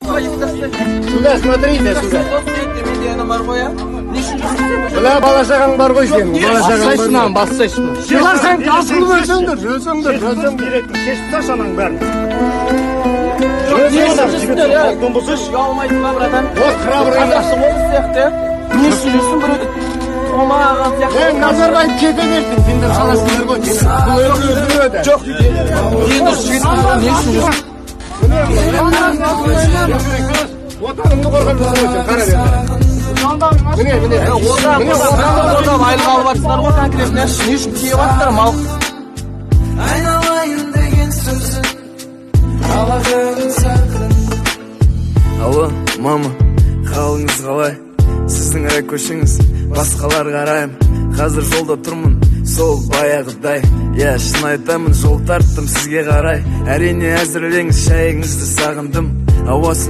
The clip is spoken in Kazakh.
Сюда смотрите, сюда. Бля, балашағаң бар ғой сен. Бассайшынан, бассайшынан. Сыйлар сен асылып өзіңдір. Директор, шешіп таш анаң бәрін. Вот храбрый. Не сүйесің біреуді томаған сияқты. Назарбаев кете бердің, сендер қаласыңдар ғой. Бұл өздері. Жоқ, енді жігіттің не сүйесің? Отанымды қорғап жүрсің, қара берді. Міне. Ода айлық алып атсыңдар ғой конкретно. Не үшін киіп аттар мал? Айналайын деген сөзін ала бердің сәлкін. Алло, мама, қалыңыз қалай? Сіздің көшіңіз, басқалар қарайым. Қазір жолда тұрмын, сол баяғыдай. Шын айтамын, жол тарттым сізге қарай. Әрине әзірлеңіз, шайыңызды сағындым. Ауасын